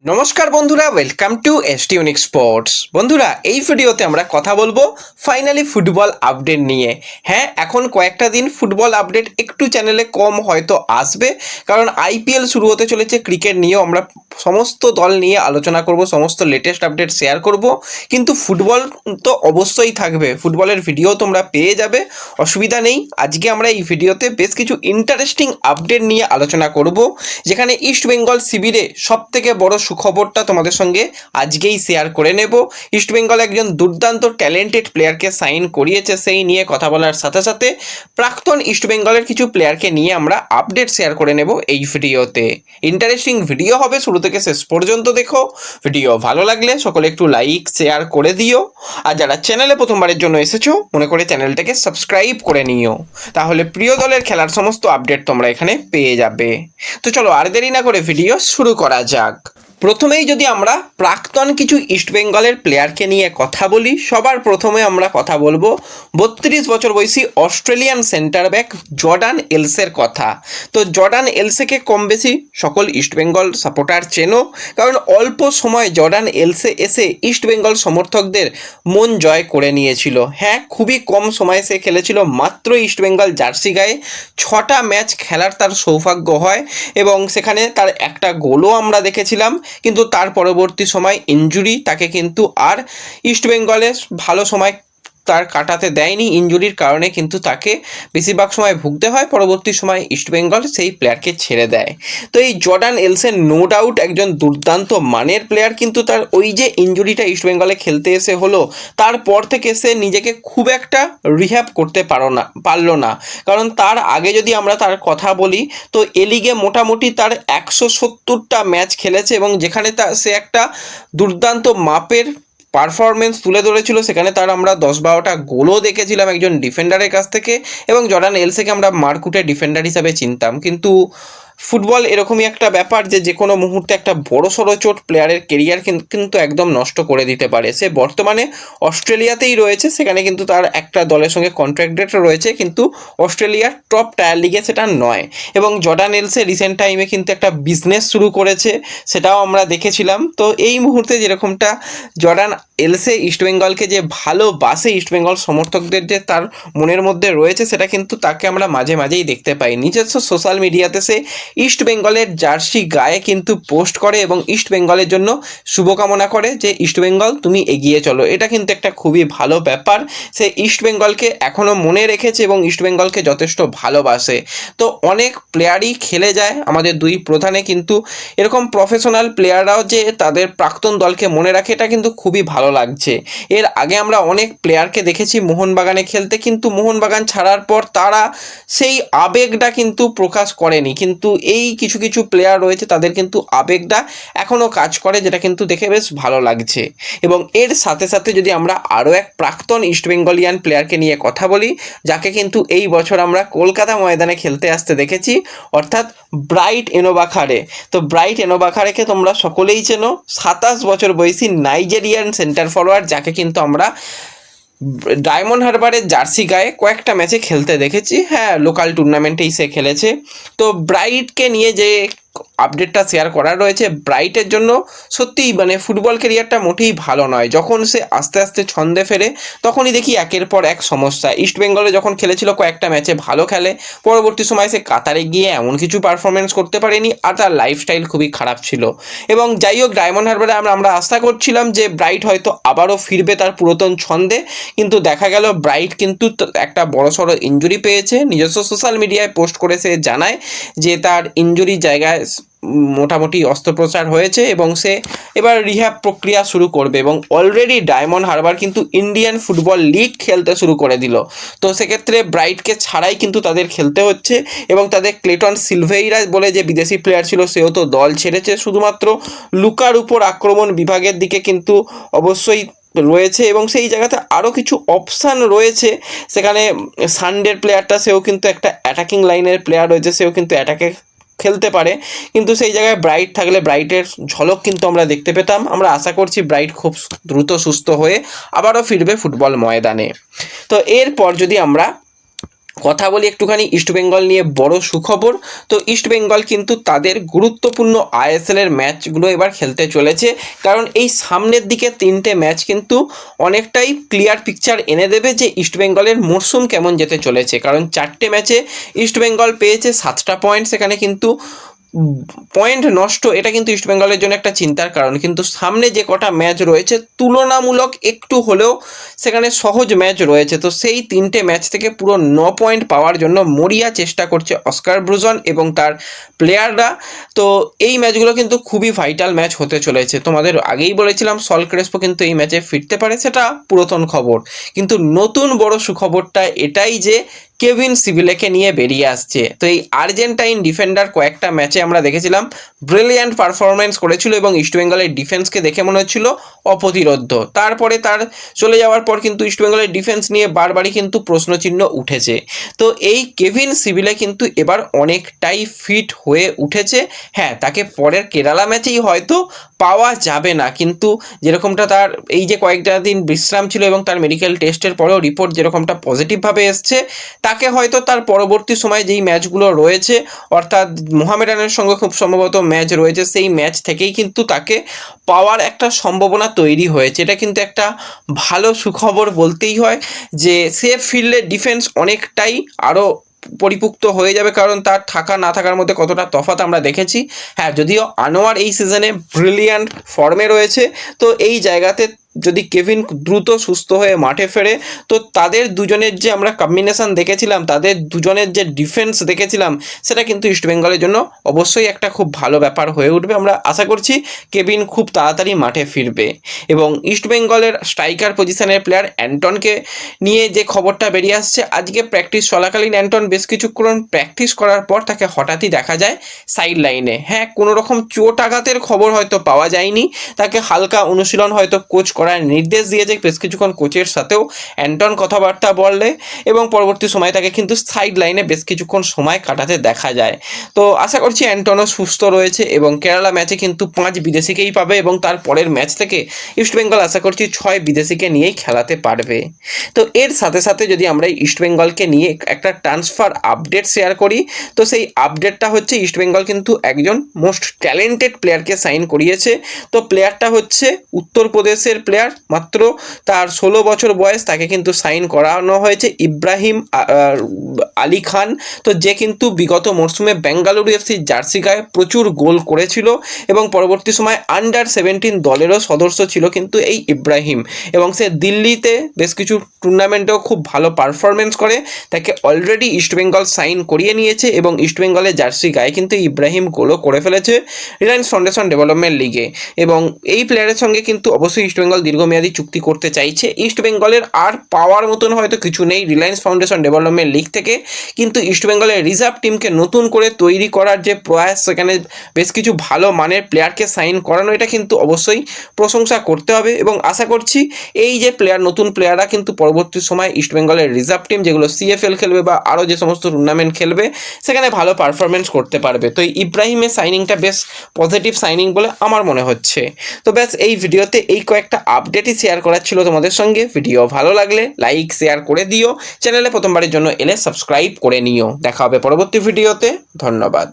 নমস্কার বন্ধুরা, welcome to ST unique sports. বন্ধুরা, এই ভিডিওতে আমরা কথা বলবো ফাইনালি ফুটবল আপডেট নিয়ে। হ্যাঁ, এখন কয়েকটা দিন ফুটবল আপডেট একটু চ্যানেলে কম হয়তো আসবে, কারণ আইপিএল শুরু হতে চলেছে। ক্রিকেট নিয়েও আমরা সমস্ত দল নিয়ে আলোচনা করব, সমস্ত লেটেস্ট আপডেট শেয়ার করব, কিন্তু ফুটবল তো অবশ্যই থাকবে। ফুটবলের ভিডিও তোমরা পেয়ে যাবে, অসুবিধা নেই। আজকে আমরা এই ভিডিওতে বেশ কিছু ইন্টারেস্টিং আপডেট নিয়ে আলোচনা করব, যেখানে ইস্ট বেঙ্গল শিবিরে সবথেকে বড় সুখবরটা তোমাদের সঙ্গে আজকেই শেয়ার করে নেব। ইস্ট বেঙ্গল একজন দুর্দান্ত ট্যালেন্টেড প্লেয়ারকে সাইন করিয়েছে, সেই নিয়ে কথা বলার সাথে সাথে প্রাক্তন ইস্ট বেঙ্গলের কিছু প্লেয়ারকে নিয়ে আমরা আপডেট শেয়ার করে নেব এই ভিডিওতে। ইন্টারেস্টিং ভিডিও হবে, শুরু থেকে শেষ পর্যন্ত দেখো। ভিডিও ভালো লাগলে সকলে একটু লাইক শেয়ার করে দিও, আর যারা চ্যানেলে প্রথমবারের জন্য এসেছো মনে করে চ্যানেলটাকে সাবস্ক্রাইব করে নিও, তাহলে প্রিয় দলের খেলার সমস্ত আপডেট তোমরা এখানে পেয়ে যাবে। তো চলো আর দেরি না করে ভিডিও শুরু করা যাক। প্রথমেই যদি আমরা প্রাক্তন কিছু ইস্টবেঙ্গলের প্লেয়ারকে নিয়ে কথা বলি, সবার প্রথমে আমরা কথা বলবো 32 বছর বয়সী অস্ট্রেলিয়ান সেন্টার ব্যাক জর্ডান এলসের কথা। তো জর্ডান এলসেকে কম বেশি সকল ইস্টবেঙ্গল সাপোর্টার চেনো, কারণ অল্প সময় জর্ডান এলসে এসে ইস্টবেঙ্গল সমর্থকদের মন জয় করে নিয়েছিল। হ্যাঁ, খুবই কম সময় সে খেলেছিল, মাত্র ইস্টবেঙ্গল জার্সি গায়ে 6টা ম্যাচ খেলার তার সৌভাগ্য হয়, এবং সেখানে তার একটা গোলও আমরা দেখেছিলাম। কিন্তু তার পরবর্তী সময় ইনজুরি তাকে কিন্তু আর ইস্টবেঙ্গলে ভালো সময় তার কাটাতে দেয়নি। ইনজুরির কারণে কিন্তু তাকে বেশিরভাগ সময় ভুগতে হয়। পরবর্তী সময় ইস্টবেঙ্গল সেই প্লেয়ারকে ছেড়ে দেয়। তো এই জর্ডান এলসেন নো ডাউট একজন দুর্দান্ত মানের প্লেয়ার, কিন্তু তার ওই যে ইনজুরিটা ইস্টবেঙ্গলে খেলতে এসে হলো, তারপর থেকে সে নিজেকে খুব একটা রিহ্যাব করতে পারলো না। কারণ তার আগে যদি আমরা তার কথা বলি, তো এ লিগে মোটামুটি তার 170টা ম্যাচ খেলেছে, এবং যেখানে সে একটা দুর্দান্ত মাপের পারফরমেন্স তুলে ধরেছিল। সেখানে তার আমরা 10-12টা গোলও দেখেছিলাম একজন ডিফেন্ডারের কাছ থেকে, এবং জর্ডান এলসেকে আমরা মারকুটে ডিফেন্ডার হিসাবে চিনতাম। কিন্তু ফুটবল এরকমই একটা ব্যাপার যে কোনো মুহূর্তে একটা বড় সড়ো চোট প্লেয়ারের কেরিয়ার কিন্তু একদম নষ্ট করে দিতে পারে। সে বর্তমানে অস্ট্রেলিয়াতেই রয়েছে, সেখানে কিন্তু তার একটা দলের সঙ্গে কন্ট্রাক্টেড রয়েছে, কিন্তু অস্ট্রেলিয়ার টপ টায়ার লিগে সেটা নয়। এবং জর্ডান এলসে রিসেন্ট টাইমে কিন্তু একটা বিজনেস শুরু করেছে, সেটাও আমরা দেখেছিলাম। তো এই মুহূর্তে যেরকমটা জর্ডান এলসে ইস্টবেঙ্গলকে যে ভালোবাসে, ইস্টবেঙ্গল সমর্থকদের যে তার মনের মধ্যে রয়েছে, সেটা কিন্তু তাকে আমরা মাঝে মাঝেই দেখতে পাই। নিজস্ব সোশ্যাল মিডিয়াতে সে ইস্ট বেঙ্গলের জার্সি গায়ে কিন্তু পোস্ট করে এবং ইস্ট বেঙ্গলের জন্য শুভকামনা করে যে ইস্ট বেঙ্গল তুমি এগিয়ে চলো। এটা কিন্তু একটা খুবই ভালো ব্যাপার। সে ইস্ট বেঙ্গলকে এখনও মনে রেখেছে এবং ইস্ট বেঙ্গলকে যথেষ্ট ভালোবাসে। তো অনেক প্লেয়ারই খেলে যায় আমাদের দুই প্রধানে, কিন্তু এরকম প্রফেশনাল প্লেয়াররাও যে তাদের প্রাক্তন দলকে মনে রাখে, এটা কিন্তু খুবই ভালো লাগছে। এর আগে আমরা অনেক প্লেয়ারকে দেখেছি মোহনবাগানে খেলতে, কিন্তু মোহনবাগান ছাড়ার পর তারা সেই আবেগটা কিন্তু প্রকাশ করেনি। কিন্তু এই কিছু কিছু প্লেয়ার রয়েছে, তাদের কিন্তু আবেগটা এখনও কাজ করে, যেটা কিন্তু দেখে বেশ ভালো লাগছে। এবং এর সাথে সাথে যদি আমরা আরও এক প্রাক্তন ইস্টবেঙ্গলিয়ান প্লেয়ারকে নিয়ে কথা বলি, যাকে কিন্তু এই বছর আমরা কলকাতা ময়দানে খেলতে আসতে দেখেছি, অর্থাৎ ব্রাইট এনোবাখারে। তো ব্রাইট এনোবাখারেকে তোমরা সকলেই চেনো, 27 বছর বয়সী নাইজেরিয়ান সেন্টার ফরওয়ার্ড, যাকে কিন্তু আমরা ডায়মন্ড হারবারের জার্সি গায়ে কয়েকটা ম্যাচে খেলতে দেখেছি। হ্যাঁ, লোকাল টুর্নামেন্টেই সে খেলেছে। তো ব্রাইটকে নিয়ে যে আপডেটটা শেয়ার করা রয়েছে, ব্রাইটের জন্য সত্যিই মানে ফুটবল ক্যারিয়ারটা মোটেই ভালো নয়। যখন সে আস্তে আস্তে ছন্দে ফেরে, তখনই দেখি একের পর এক সমস্যা। ইস্টবেঙ্গলে যখন খেলেছিল কয়েকটা ম্যাচে ভালো খেলে, পরবর্তী সময় সে কাতারে গিয়ে এমন কিছু পারফরমেন্স করতে পারেনি, আর তার লাইফস্টাইল খুবই খারাপ ছিল। এবং যাই হোক, ডায়মন্ড হারবারে আমরা আশা করছিলাম যে ব্রাইট হয়তো আবারও ফিরবে তার পুরাতন ছন্দে, কিন্তু দেখা গেল ব্রাইট কিন্তু একটা বড়সড় ইনজুরি পেয়েছে। নিজস্ব সোশ্যাল মিডিয়ায় পোস্ট করে সে জানায় যে তার ইনজুরির জায়গায় মোটামুটি অস্ত্রোপচার হয়েছে এবং সে এবার রিহ্যাব প্রক্রিয়া শুরু করবে। এবং অলরেডি ডায়মন্ড হারবার কিন্তু ইন্ডিয়ান ফুটবল লিগ খেলতে শুরু করে দিল। তো সেক্ষেত্রে ব্রাইটকে ছাড়াই কিন্তু তাদের খেলতে হচ্ছে, এবং তাদের ক্লেটন সিলভেইরা বলে যে বিদেশি প্লেয়ার ছিল, সেও তো দল ছেড়েছে। শুধুমাত্র লুকার উপর আক্রমণ বিভাগের দিকে কিন্তু অবশ্যই রয়েছে, এবং সেই জায়গাতে আরও কিছু অপশান রয়েছে। সেখানে সানডের প্লেয়ারটা, সেও কিন্তু একটা অ্যাটাকিং লাইনের প্লেয়ার রয়েছে, সেও কিন্তু অ্যাটাকে খেলতে পারে। কিন্তু সেই জায়গায় ব্রাইট থাকলে ব্রাইটের ঝলক কিন্তু আমরা দেখতে পেতাম। আমরা আশা করছি ব্রাইট খুব দ্রুত সুস্থ হয়ে আবারও ফিরবে ফুটবল ময়দানে। তো এরপর যদি আমরা কথা বলি একটুখানি ইস্টবেঙ্গল নিয়ে বড় সুখবর। তো ইস্টবেঙ্গল কিন্তু তাদের গুরুত্বপূর্ণ আইএসএলের ম্যাচগুলো এবার খেলতে চলেছে, কারণ এই সামনের দিকে 3টে ম্যাচ কিন্তু অনেকটাই ক্লিয়ার পিকচার এনে দেবে যে ইস্টবেঙ্গলের মরশুম কেমন যেতে চলেছে। কারণ 4টে ম্যাচে ইস্টবেঙ্গল পেয়েছে 7টা পয়েন্ট, সেখানে কিন্তু পয়েন্ট নষ্ট, এটা কিন্তু ইস্টবেঙ্গলের জন্য একটা চিন্তার কারণ। কিন্তু সামনে যে কটা ম্যাচ রয়েছে তুলনামূলক একটু হলেও সেখানে সহজ ম্যাচ রয়েছে। তো সেই 3টে ম্যাচ থেকে পুরো 9 পয়েন্ট পাওয়ার জন্য মরিয়া চেষ্টা করছে অস্কার ব্রুজন এবং তার প্লেয়াররা। তো এই ম্যাচগুলো কিন্তু খুবই ভাইটাল ম্যাচ হতে চলেছে। তোমাদের আগেই বলেছিলাম সল ক্রেসপো কিন্তু এই ম্যাচে ফিরতে পারে, সেটা পুরাতন খবর। কিন্তু নতুন বড় সুখবরটা এটাই যে কেভিন সিভিলেকে নিয়ে বেরিয়ে আসছে। তো এই আর্জেন্টাইন ডিফেন্ডার কয়েকটা ম্যাচে আমরা দেখেছিলাম ব্রিলিয়ান্ট পারফরমেন্স করেছিল এবং ইস্টবেঙ্গলের ডিফেন্সকে দেখে মনে হচ্ছিল অপ্রতিরোধ্য। তারপরে তার চলে যাওয়ার পর কিন্তু ইস্টবেঙ্গলের ডিফেন্স নিয়ে বারবারই কিন্তু প্রশ্নচিহ্ন উঠেছে। তো এই কেভিন সিভিলে কিন্তু এবার অনেকটাই ফিট হয়ে উঠেছে। হ্যাঁ, তাকে পরের কেরালা ম্যাচেই হয়তো পাওয়া যাবে না, কিন্তু যেরকমটা তার এই যে কয়েকটা দিন বিশ্রাম ছিল এবং তার মেডিকেল টেস্টের পরেও রিপোর্ট যেরকমটা পজিটিভভাবে এসছে, তাকে হয়তো তার পরবর্তী সময়ে যেই ম্যাচগুলো রয়েছে, অর্থাৎ মোহামেডানের সঙ্গে খুব সম্ভবত ম্যাচ রয়েছে, সেই ম্যাচ থেকেই কিন্তু তাকে পাওয়ার একটা সম্ভাবনা তৈরি হয়েছে। এটা কিন্তু একটা ভালো সুখবর বলতেই হয় যে সে ফিল্ডে ডিফেন্স অনেকটাই আরও পরিপুক্ত হয়ে যাবে, কারণ তার থাকা না থাকার মধ্যে কতটা তফাৎ আমরা দেখেছি। হ্যাঁ, যদিও আনোয়ার এই সিজনে ব্রিলিয়ান্ট ফর্মে রয়েছে, তো এই জায়গাতে যদি কেভিন দ্রুত সুস্থ হয়ে মাঠে ফেরে, তো তাদের দুজনের যে আমরা কম্বিনেশন দেখেছিলাম, তাদের দুজনের যে ডিফেন্স দেখেছিলাম, সেটা কিন্তু ইস্টবেঙ্গলের জন্য অবশ্যই একটা খুব ভালো ব্যাপার হয়ে উঠবে। আমরা আশা করছি কেভিন খুব তাড়াতাড়ি মাঠে ফিরবে। এবং ইস্টবেঙ্গলের স্ট্রাইকার পজিশনের প্লেয়ার অ্যান্টনকে নিয়ে যে খবরটা বেরিয়ে আসছে, আজকে প্র্যাকটিস চলাকালীন অ্যান্টন বেশ কিছুক্ষণ প্র্যাকটিস করার পর তাকে হঠাৎই দেখা যায় সাইড লাইনে। হ্যাঁ, কোনো রকম চোট আঘাতের খবর হয়তো পাওয়া যায়নি, তাকে হালকা অনুশীলন হয়তো কোচ করার নির্দেশ দিয়েছে বেশ কিছুক্ষণ কোচের সাথেও অ্যান্টন কথাবার্তা বললে, এবং পরবর্তী সময় তাকে কিন্তু সাইড লাইনে বেশ কিছুক্ষণ সময় কাটাতে দেখা যায়। তো আশা করছি অ্যান্টনও সুস্থ রয়েছে এবং কেরালা ম্যাচে কিন্তু 5 বিদেশিকেই পাবে এবং তার পরের ম্যাচ থেকে ইস্টবেঙ্গল আশা করছি 6 বিদেশিকে নিয়েই খেলাতে পারবে। তো এর সাথে সাথে যদি আমরা ইস্টবেঙ্গলকে নিয়ে একটা ট্রান্সফার আপডেট শেয়ার করি, তো সেই আপডেটটা হচ্ছে ইস্টবেঙ্গল কিন্তু একজন মোস্ট ট্যালেন্টেড প্লেয়ারকে সাইন করিয়েছে। তো প্লেয়ারটা হচ্ছে উত্তরপ্রদেশের প্লেয়ার, মাত্র তার 16 বছর বয়স, তাকে কিন্তু সাইন করানো হয়েছে ইব্রাহিম আলী খান। তো যে কিন্তু বিগত মরশুমে বেঙ্গালুরু এফসির জার্সি গায়ে প্রচুর গোল করেছিল এবং পরবর্তী সময় আন্ডার 17 দলেরও সদস্য ছিল কিন্তু এই ইব্রাহিম, এবং সে দিল্লিতে বেশ কিছু টুর্নামেন্টেও খুব ভালো পারফরমেন্স করে। তাকে অলরেডি ইস্টবেঙ্গল সাইন করিয়ে নিয়েছে এবং ইস্টবেঙ্গলের জার্সি গায়ে কিন্তু ইব্রাহিম গোলও করে ফেলেছে রিলায়েন্স ফাউন্ডেশন ডেভেলপমেন্ট লিগে। এবং এই প্লেয়ারের সঙ্গে কিন্তু অবশ্যই ইস্টবেঙ্গল দীর্ঘমেয়াদী চুক্তি করতে চাইছে। ইস্টবেঙ্গলের আর পাওয়ার মতন হয়তো কিছু নেই রিলায়েন্স ফাউন্ডেশন ডেভেলপমেন্ট লিগ থেকে, কিন্তু ইস্টবেঙ্গলের রিজার্ভ টিমকে নতুন করে তৈরি করার যে প্রয়াস, সেখানে বেশ কিছু ভালো মানের প্লেয়ারকে সাইন করানো, এটা কিন্তু অবশ্যই প্রশংসা করতে হবে। এবং আশা করছি এই যে নতুন প্লেয়াররা কিন্তু পরবর্তী সময় ইস্টবেঙ্গলের রিজার্ভ টিম যেগুলো সিএফএল খেলবে বা আরও যে সমস্ত টুর্নামেন্ট খেলবে, সেখানে ভালো পারফরমেন্স করতে পারবে। তো এই ইব্রাহিমের সাইনিংটা বেশ পজিটিভ সাইনিং বলে আমার মনে হচ্ছে। তো ব্যাস এই ভিডিওতে এই কয়েকটা আপডেটই শেয়ার করার ছিল তোমাদের সঙ্গে। ভিডিও ভালো লাগলে লাইক শেয়ার করে দিও, চ্যানেলে প্রথমবারের জন্য এলে সাবস্ক্রাইব করে নিও। দেখা হবে পরবর্তী ভিডিওতে। ধন্যবাদ।